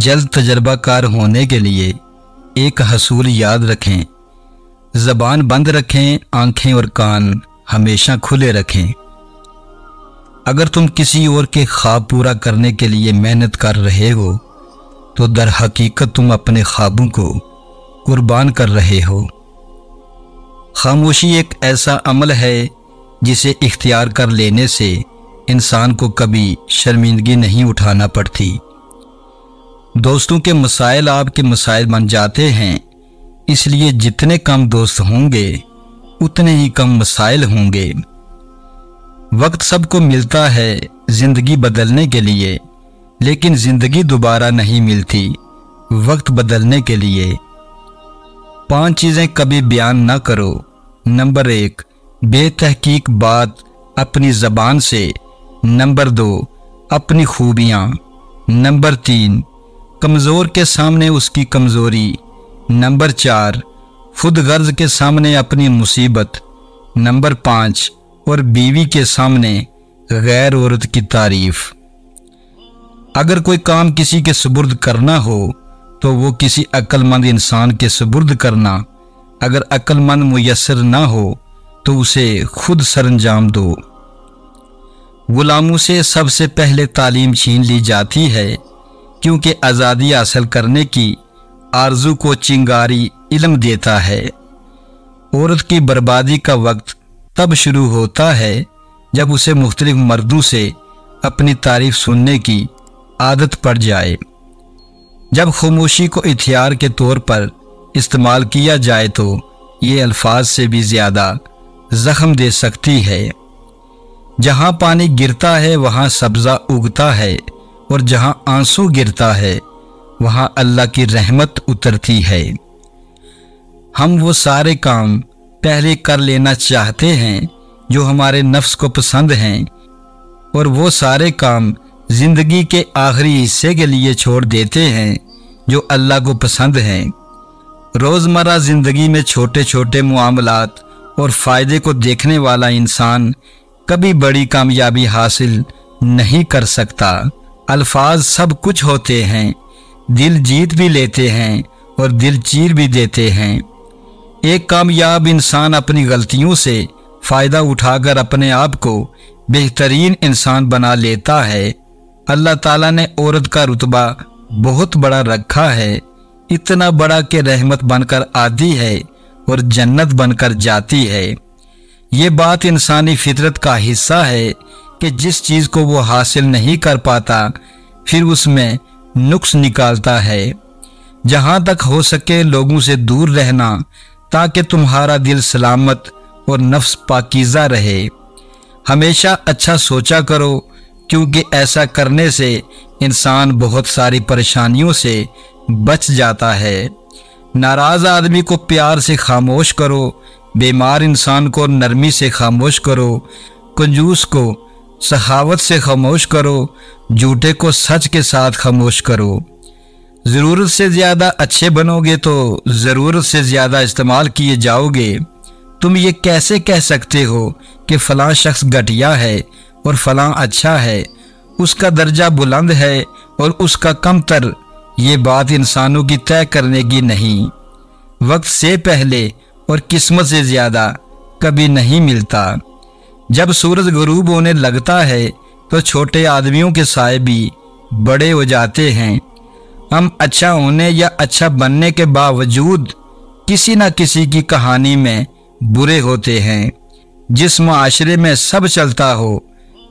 جلد تجربہ کار ہونے کے لیے ایک حصول یاد رکھیں: زبان بند رکھیں، آنکھیں اور کان ہمیشہ کھلے رکھیں۔ اگر تم کسی اور کے خواب پورا کرنے کے لیے محنت کر رہے ہو تو در حقیقت تم اپنے خوابوں کو قربان کر رہے ہو۔ خاموشی ایک ایسا عمل ہے جسے اختیار کر لینے سے انسان کو کبھی شرمندگی نہیں اٹھانا پڑتی۔ دوستوں کے مسائل آپ کے مسائل بن جاتے ہیں، اس لیے جتنے کم دوست ہوں گے اتنے ہی کم مسائل ہوں گے۔ وقت سب کو ملتا ہے زندگی بدلنے کے لیے، لیکن زندگی دوبارہ نہیں ملتی وقت بدلنے کے لیے۔ 5 چیزیں کبھی بیان نہ کرو۔ نمبر 1، بے تحقیق بات اپنی زبان سے۔ نمبر 2، اپنی خوبیاں۔ نمبر 3، کمزور کے سامنے اس کی کمزوری۔ نمبر 4، خود غرض کے سامنے اپنی مصیبت۔ نمبر 5، اور بیوی کے سامنے غیر عورت کی تعریف۔ اگر کوئی کام کسی کے سپرد کرنا ہو تو وہ کسی عقل مند انسان کے سپرد کرنا۔ اگر عقل مند میسر نہ ہو تو اسے خود سرانجام دو۔ غلاموں سے سب سے پہلے تعلیم چھین لی جاتی ہے، کیونکہ آزادی حاصل کرنے کی آرزو کو چنگاری علم دیتا ہے۔ عورت کی بربادی کا وقت تب شروع ہوتا ہے جب اسے مختلف مردوں سے اپنی تعریف سننے کی عادت پڑ جائے۔ جب خاموشی کو ہتھیار کے طور پر استعمال کیا جائے تو یہ الفاظ سے بھی زیادہ زخم دے سکتی ہے۔ جہاں پانی گرتا ہے وہاں سبزہ اگتا ہے، اور جہاں آنسو گرتا ہے وہاں اللہ کی رحمت اترتی ہے۔ ہم وہ سارے کام پہلے کر لینا چاہتے ہیں جو ہمارے نفس کو پسند ہیں، اور وہ سارے کام زندگی کے آخری حصے کے لیے چھوڑ دیتے ہیں جو اللہ کو پسند ہیں۔ روزمرہ زندگی میں چھوٹے چھوٹے معاملات اور فائدے کو دیکھنے والا انسان کبھی بڑی کامیابی حاصل نہیں کر سکتا۔ الفاظ سب کچھ ہوتے ہیں، دل جیت بھی لیتے ہیں اور دل چیر بھی دیتے ہیں۔ ایک کامیاب انسان اپنی غلطیوں سے فائدہ اٹھا کر اپنے آپ کو بہترین انسان بنا لیتا ہے۔ اللہ تعالیٰ نے عورت کا رتبہ بہت بڑا رکھا ہے، اتنا بڑا کہ رحمت بن کر آتی ہے اور جنت بن کر جاتی ہے۔ یہ بات انسانی فطرت کا حصہ ہے کہ جس چیز کو وہ حاصل نہیں کر پاتا پھر اس میں نقص نکالتا ہے۔ جہاں تک ہو سکے لوگوں سے دور رہنا تاکہ تمہارا دل سلامت اور نفس پاکیزہ رہے۔ ہمیشہ اچھا سوچا کرو، کیونکہ ایسا کرنے سے انسان بہت ساری پریشانیوں سے بچ جاتا ہے۔ ناراض آدمی کو پیار سے خاموش کرو، بیمار انسان کو نرمی سے خاموش کرو، کنجوس کو سخاوت سے خاموش کرو، جھوٹے کو سچ کے ساتھ خاموش کرو۔ ضرورت سے زیادہ اچھے بنو گے تو ضرورت سے زیادہ استعمال کیے جاؤ گے۔ تم یہ کیسے کہہ سکتے ہو کہ فلاں شخص گھٹیا ہے اور فلاں اچھا ہے، اس کا درجہ بلند ہے اور اس کا کمتر؟ یہ بات انسانوں کی طے کرنے کی نہیں۔ وقت سے پہلے اور قسمت سے زیادہ کبھی نہیں ملتا۔ جب سورج غروب ہونے لگتا ہے تو چھوٹے آدمیوں کے سائے بھی بڑے ہو جاتے ہیں۔ ہم اچھا ہونے یا اچھا بننے کے باوجود کسی نہ کسی کی کہانی میں برے ہوتے ہیں۔ جس معاشرے میں سب چلتا ہو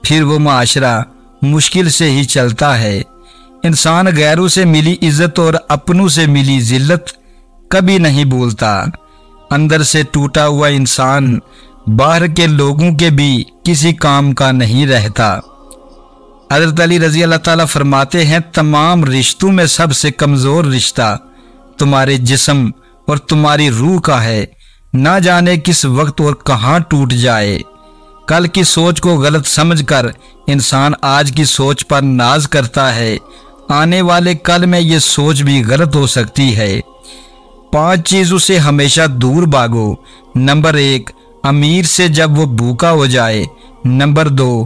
پھر وہ معاشرہ مشکل سے ہی چلتا ہے۔ انسان غیروں سے ملی عزت اور اپنوں سے ملی ذلت کبھی نہیں بھولتا۔ اندر سے ٹوٹا ہوا انسان باہر کے لوگوں کے بھی کسی کام کا نہیں رہتا۔ حضرت علی رضی اللہ تعالیٰ فرماتے ہیں، تمام رشتوں میں سب سے کمزور رشتہ تمہارے جسم اور تمہاری روح کا ہے، نہ جانے کس وقت اور کہاں ٹوٹ جائے۔ کل کی سوچ کو غلط سمجھ کر انسان آج کی سوچ پر ناز کرتا ہے، آنے والے کل میں یہ سوچ بھی غلط ہو سکتی ہے۔ 5 چیزوں سے ہمیشہ دور بھاگو۔ نمبر 1، امیر سے جب وہ بھوکا ہو جائے۔ نمبر 2،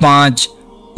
5,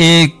1,